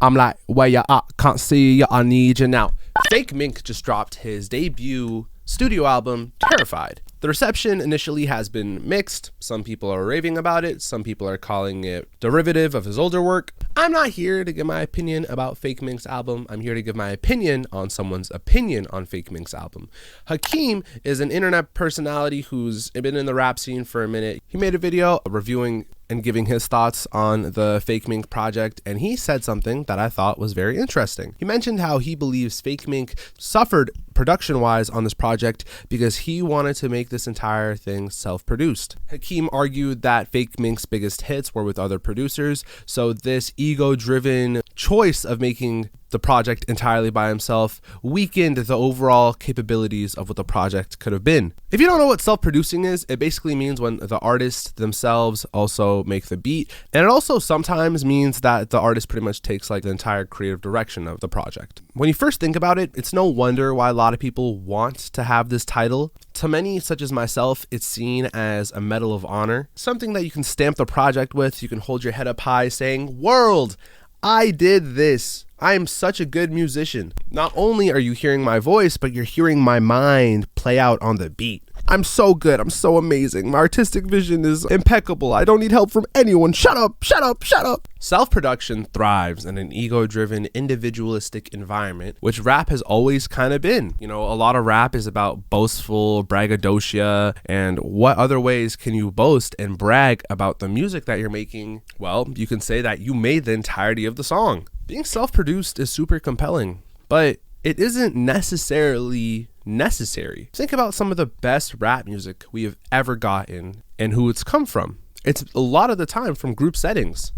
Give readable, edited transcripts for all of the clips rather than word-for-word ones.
I'm like, where you at? Can't see you, I need you now. Fake Mink just dropped his debut studio album, Terrified. The reception initially has been mixed. Some people are raving about it. Some people are calling it derivative of his older work. I'm not here to give my opinion about Fake Mink's album. I'm here to give my opinion on someone's opinion on Fake Mink's album. Hakeem is an internet personality who's been in the rap scene for a minute. He made a video reviewing and giving his thoughts on the Fake Mink project, and he said something that I thought was very interesting. He mentioned how he believes Fake Mink suffered production-wise on this project because he wanted to make this entire thing self-produced. Hakeem argued that Fake Mink's biggest hits were with other producers, so this ego-driven choice of making the project entirely by himself weakened the overall capabilities of what the project could have been. If you don't know what self-producing is, it basically means when the artists themselves also make the beat, and it also sometimes means that the artist pretty much takes like the entire creative direction of the project. When you first think about it, it's no wonder why a lot of people want to have this title. To many, such as myself, it's seen as a medal of honor, something that you can stamp the project with. You can hold your head up high saying, "World, I did this. I am such a good musician." Not only are you hearing my voice, but you're hearing my mind play out on the beat. I'm so good. I'm so amazing. My artistic vision is impeccable. I don't need help from anyone. Shut up, shut up, shut up. Self-production thrives in an ego-driven, individualistic environment, which rap has always kind of been. You know, a lot of rap is about boastful braggadocio, and what other ways can you boast and brag about the music that you're making? Well, you can say that you made the entirety of the song. Being self-produced is super compelling, but it isn't necessarily necessary. Think about some of the best rap music we have ever gotten and who it's come from. It's a lot of the time from group settings.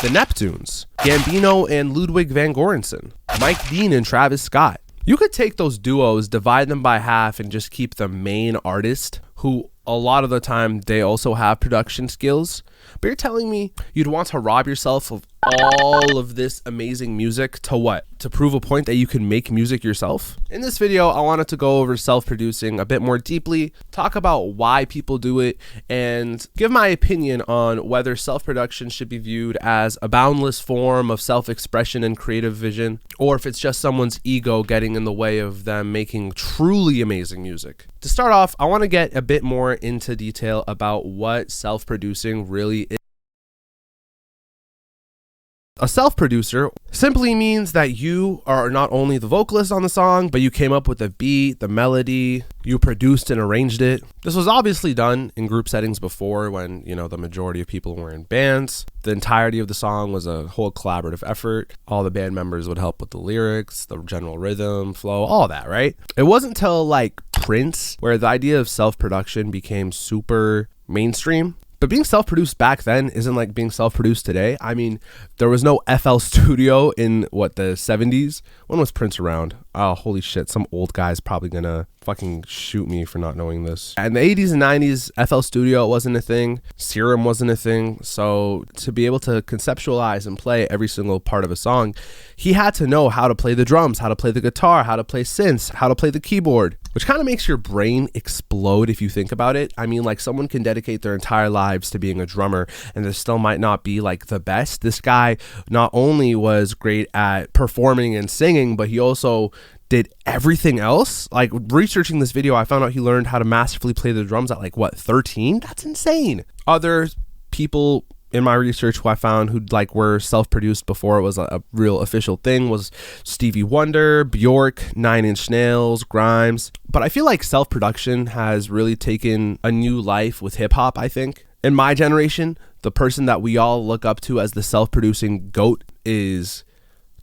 The Neptunes, Gambino and Ludwig Van Gorenson, Mike Dean and Travis Scott. You could take those duos, divide them by half, and just keep the main artist, who a lot of the time they also have production skills. But you're telling me you'd want to rob yourself of all of this amazing music to what? To prove a point that you can make music yourself? In this video, I wanted to go over self-producing a bit more deeply, talk about why people do it, and give my opinion on whether self-production should be viewed as a boundless form of self-expression and creative vision, or if it's just someone's ego getting in the way of them making truly amazing music. To start off, I want to get a bit more into detail about what self-producing really is. A self-producer simply means that you are not only the vocalist on the song, but you came up with the beat, the melody, you produced and arranged it. This was obviously done in group settings before when, you know, the majority of people were in bands. The entirety of the song was a whole collaborative effort. All the band members would help with the lyrics, the general rhythm, flow, all that, right? It wasn't till like Prince where the idea of self-production became super mainstream. But being self-produced back then isn't like being self-produced today. I mean, there was no FL Studio in, the 70s? When was Prince around? Oh, holy shit. Some old guy's probably gonna fucking shoot me for not knowing this. In the 80s and 90s, FL Studio wasn't a thing. Serum wasn't a thing. So to be able to conceptualize and play every single part of a song, he had to know how to play the drums, how to play the guitar, how to play synths, how to play the keyboard, which kind of makes your brain explode if you think about it. I mean, like, someone can dedicate their entire lives to being a drummer and they still might not be like the best. This guy not only was great at performing and singing, but he also did everything else. Like, researching this video, I found out he learned how to masterfully play the drums at 13? That's insane. Other people in my research who I found who were self-produced before it was a real official thing was Stevie Wonder, Bjork, 9 Inch Nails, Grimes. But I feel like self-production has really taken a new life with hip-hop, I think. In my generation, the person that we all look up to as the self-producing GOAT is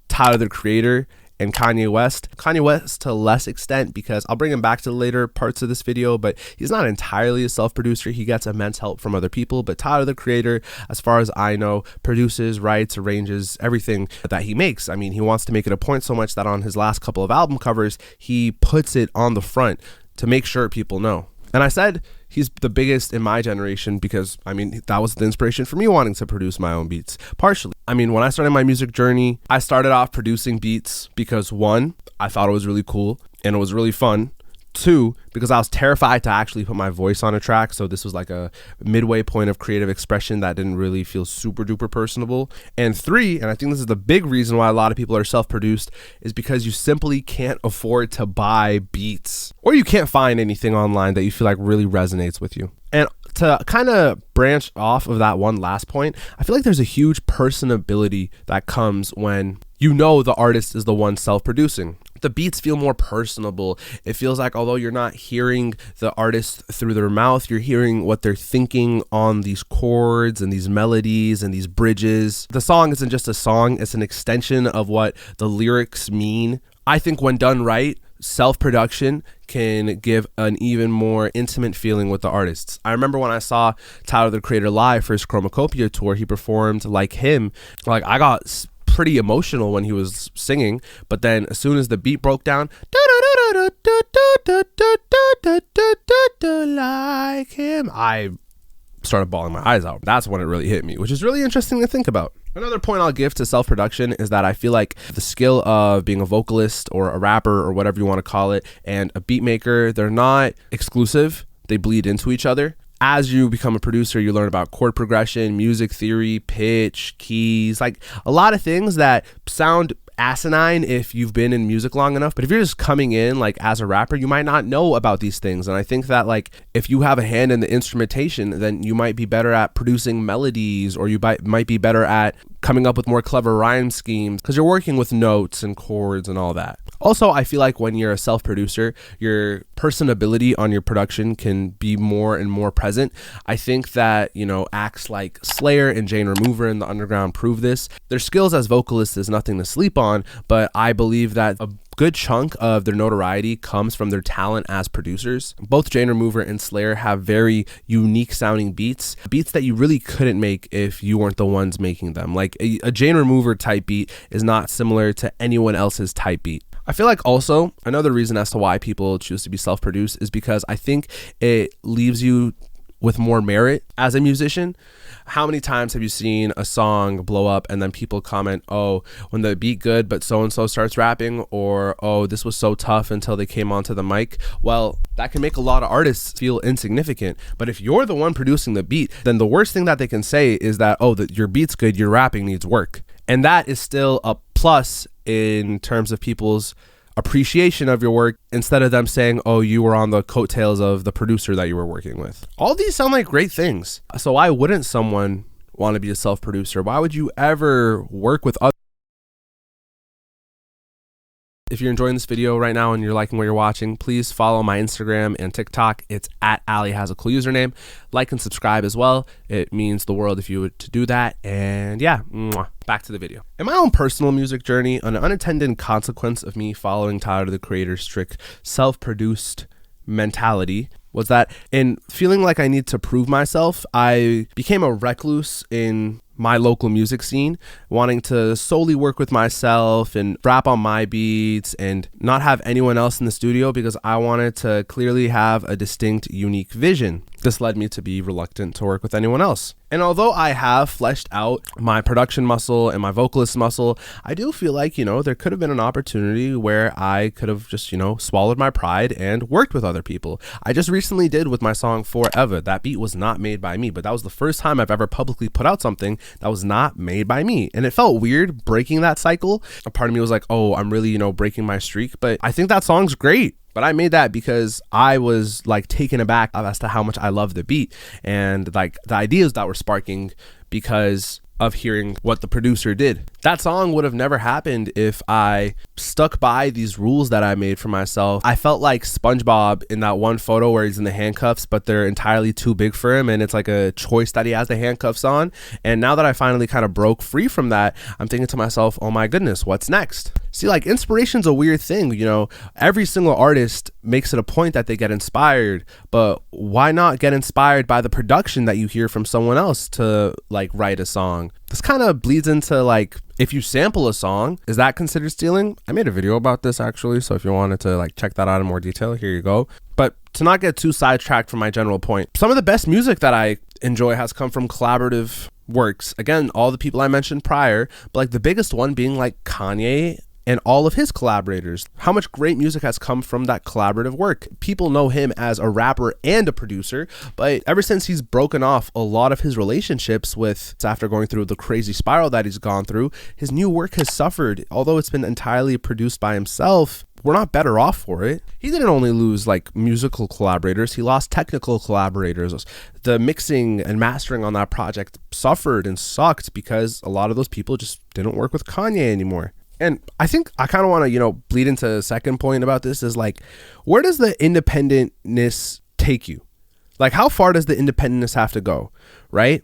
Tyler, the Creator, and Kanye West. Kanye West to a less extent, because I'll bring him back to the later parts of this video, but he's not entirely a self-producer. He gets immense help from other people, but Tyler, the Creator, as far as I know, produces, writes, arranges everything that he makes. I mean, he wants to make it a point so much that on his last couple of album covers, he puts it on the front to make sure people know. And I said he's the biggest in my generation because, I mean, that was the inspiration for me wanting to produce my own beats, partially. I mean, when I started my music journey, I started off producing beats because, one, I thought it was really cool and it was really fun. 2, because I was terrified to actually put my voice on a track. So this was like a midway point of creative expression that didn't really feel super duper personable. And 3, and I think this is the big reason why a lot of people are self-produced, is because you simply can't afford to buy beats, or you can't find anything online that you feel like really resonates with you. And to kind of branch off of that one last point, I feel like there's a huge personability that comes when you know the artist is the one self-producing. The beats feel more personable. It feels like although you're not hearing the artist through their mouth, you're hearing what they're thinking on these chords and these melodies and these bridges. The song isn't just a song, it's an extension of what the lyrics mean. I think when done right, self-production can give an even more intimate feeling with the artists. I remember when I saw Tyler, the Creator live for his Chromacopia tour, he performed like him. Like, I got pretty emotional when he was singing, but then as soon as the beat broke down, like him, I started bawling my eyes out. That's when it really hit me, which is really interesting to think about. Another point I'll give to self-production is that I feel like the skill of being a vocalist or a rapper or whatever you want to call it and a beat maker, they're not exclusive. They bleed into each other. As you become a producer, you learn about chord progression, music theory, pitch, keys, like a lot of things that sound asinine if you've been in music long enough. But if you're just coming in like as a rapper, you might not know about these things. And I think that like if you have a hand in the instrumentation, then you might be better at producing melodies, or you might be better at coming up with more clever rhyme schemes because you're working with notes and chords and all that. Also, I feel like when you're a self-producer, your personability on your production can be more and more present. I think that, you know, acts like Slayer and Jane Remover in the underground prove this. Their skills as vocalists is nothing to sleep on, but I believe that a good chunk of their notoriety comes from their talent as producers. Both Jane Remover and Slayer have very unique sounding beats that you really couldn't make if you weren't the ones making them. Like a Jane Remover type beat is not similar to anyone else's type beat. I feel like also another reason as to why people choose to be self-produced is because I think it leaves you with more merit as a musician. How many times have you seen a song blow up and then people comment, oh, when the beat good but so-and-so starts rapping, or oh, this was so tough until they came onto the mic? Well, that can make a lot of artists feel insignificant. But if you're the one producing the beat, then the worst thing that they can say is that, oh, your beat's good, your rapping needs work. And that is still a plus in terms of people's appreciation of your work, instead of them saying, oh, you were on the coattails of the producer that you were working with. All these sound like great things. So why wouldn't someone want to be a self-producer? Why would you ever work with others? If you're enjoying this video right now and you're liking what you're watching, please follow my Instagram and TikTok. It's at Ali Has a Cool Username. Like and subscribe as well. It means the world if you were to do that. And yeah, back to the video. In my own personal music journey, an unintended consequence of me following Tyler, the Creator's strict self-produced mentality was that in feeling like I need to prove myself, I became a recluse in my local music scene, wanting to solely work with myself and rap on my beats and not have anyone else in the studio because I wanted to clearly have a distinct, unique vision. This led me to be reluctant to work with anyone else. And although I have fleshed out my production muscle and my vocalist muscle, I do feel like, you know, there could have been an opportunity where I could have just, you know, swallowed my pride and worked with other people. I just recently did with my song Forever. That beat was not made by me, but that was the first time I've ever publicly put out something that was not made by me. And it felt weird breaking that cycle. A part of me was like, oh, I'm really, you know, breaking my streak. But I think that song's great. But I made that because I was like taken aback as to how much I love the beat and like the ideas that were sparking because of hearing what the producer did. That song would have never happened if I stuck by these rules that I made for myself. I felt like SpongeBob in that one photo where he's in the handcuffs, but they're entirely too big for him, and it's like a choice that he has the handcuffs on. And now that I finally kind of broke free from that, I'm thinking to myself, oh my goodness, what's next? See, like inspiration's a weird thing, you know. Every single artist makes it a point that they get inspired, but why not get inspired by the production that you hear from someone else to like write a song? This kind of bleeds into like, if you sample a song, is that considered stealing? I made a video about this actually, so if you wanted to like check that out in more detail, here you go. But to not get too sidetracked from my general point, some of the best music that I enjoy has come from collaborative works. Again, all the people I mentioned prior, but like the biggest one being like Kanye and all of his collaborators. How much great music has come from that collaborative work. People know him as a rapper and a producer, but ever since he's broken off a lot of his relationships with, after going through the crazy spiral that he's gone through, his new work has suffered. Although it's been entirely produced by himself, we're not better off for it. He didn't only lose like musical collaborators, he lost technical collaborators. The mixing and mastering on that project suffered and sucked because a lot of those people just didn't work with Kanye anymore. And I think I kind of want to, bleed into the second point about this is like, where does the independentness take you? Like, how far does the independentness have to go, right?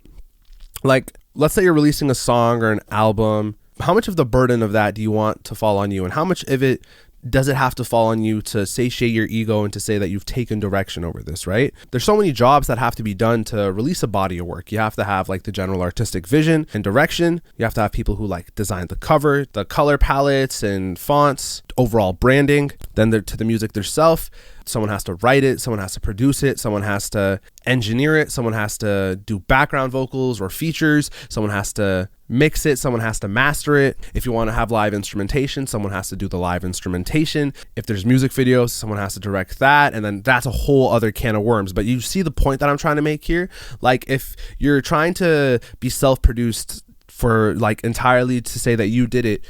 Like, let's say you're releasing a song or an album. How much of the burden of that do you want to fall on you? And how much of it does it have to fall on you to satiate your ego and to say that you've taken direction over this, right? There's so many jobs that have to be done to release a body of work. You have to have like the general artistic vision and direction. You have to have people who like design the cover, the color palettes and fonts, overall branding. Then to the music themselves. Someone has to write it, someone has to produce it, someone has to engineer it, someone has to do background vocals or features, someone has to mix it, someone has to master it. If you want to have live instrumentation, someone has to do the live instrumentation. If there's music videos, someone has to direct that, and then that's a whole other can of worms. But you see the point that I'm trying to make here? Like, if you're trying to be self-produced for like entirely to say that you did it,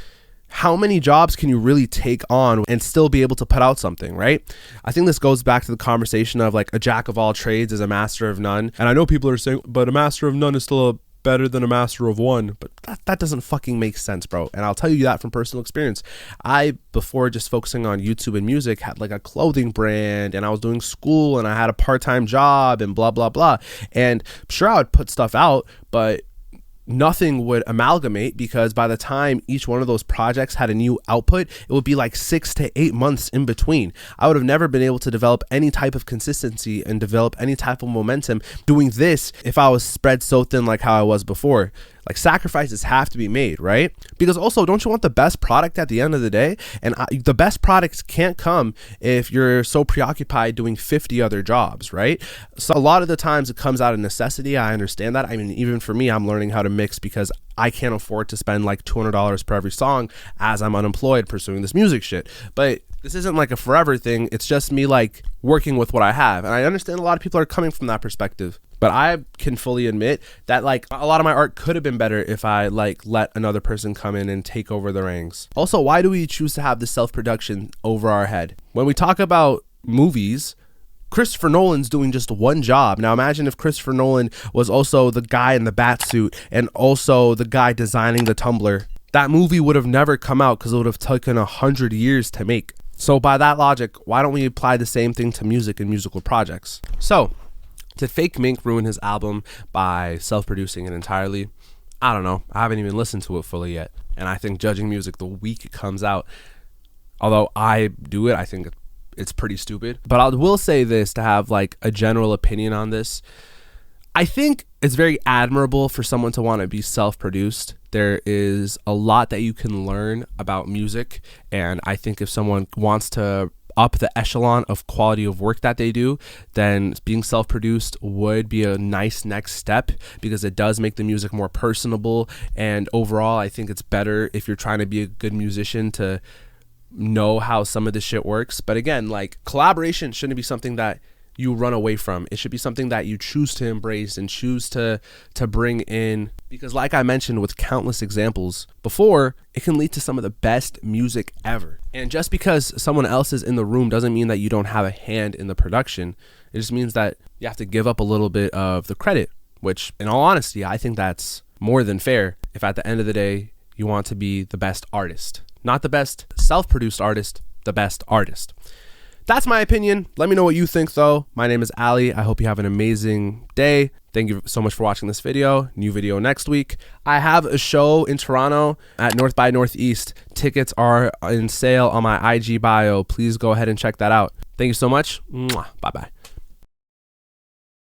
how many jobs can you really take on and still be able to put out something, right? I think this goes back to the conversation of like a jack of all trades is a master of none. And I know people are saying, but a master of none is still better than a master of one. But that doesn't fucking make sense, bro. And I'll tell you that from personal experience. I, before just focusing on YouTube and music, had like a clothing brand and I was doing school and I had a part-time job and blah, blah, blah. And sure, I would put stuff out, but nothing would amalgamate because by the time each one of those projects had a new output, it would be like 6 to 8 months in between. I would have never been able to develop any type of consistency and develop any type of momentum doing this if I was spread so thin like how I was before. Like, sacrifices have to be made, right? Because also, don't you want the best product at the end of the day? And the best products can't come if you're so preoccupied doing 50 other jobs, right? So a lot of the times it comes out of necessity. I understand that. I mean, even for me, I'm learning how to mix because I can't afford to spend like $200 per every song as I'm unemployed pursuing this music shit. But this isn't like a forever thing. It's just me like working with what I have. And I understand a lot of people are coming from that perspective. But I can fully admit that like a lot of my art could have been better if I like let another person come in and take over the reins. Also, why do we choose to have this self-production over our head? When we talk about movies, Christopher Nolan's doing just one job. Now imagine if Christopher Nolan was also the guy in the bat suit and also the guy designing the tumbler. That movie would have never come out because it would have taken 100 years to make. So by that logic, why don't we apply the same thing to music and musical projects? So, did Fake Mink ruin his album by self-producing it entirely? I don't know. I haven't even listened to it fully yet. And I think judging music the week it comes out, although I do it, I think it's pretty stupid. But I will say this to have like a general opinion on this. I think it's very admirable for someone to want to be self-produced. There is a lot that you can learn about music. And I think if someone wants to up the echelon of quality of work that they do, then being self-produced would be a nice next step because it does make the music more personable. And overall, I think it's better if you're trying to be a good musician to know how some of this shit works. But again, like, collaboration shouldn't be something that you run away from. It should be something that you choose to embrace and choose to bring in, because like I mentioned with countless examples before, it can lead to some of the best music ever. And just because someone else is in the room doesn't mean that you don't have a hand in the production. It just means that you have to give up a little bit of the credit, which in all honesty, I think that's more than fair if at the end of the day you want to be the best artist. Not the best self-produced artist, the best artist. That's my opinion. Let me know what you think though. My name is Ali. I hope you have an amazing day. Thank you so much for watching this video. New video next week. I have a show in Toronto at North by Northeast. Tickets are in sale on my IG bio. Please go ahead and check that out. Thank you so much. Bye bye.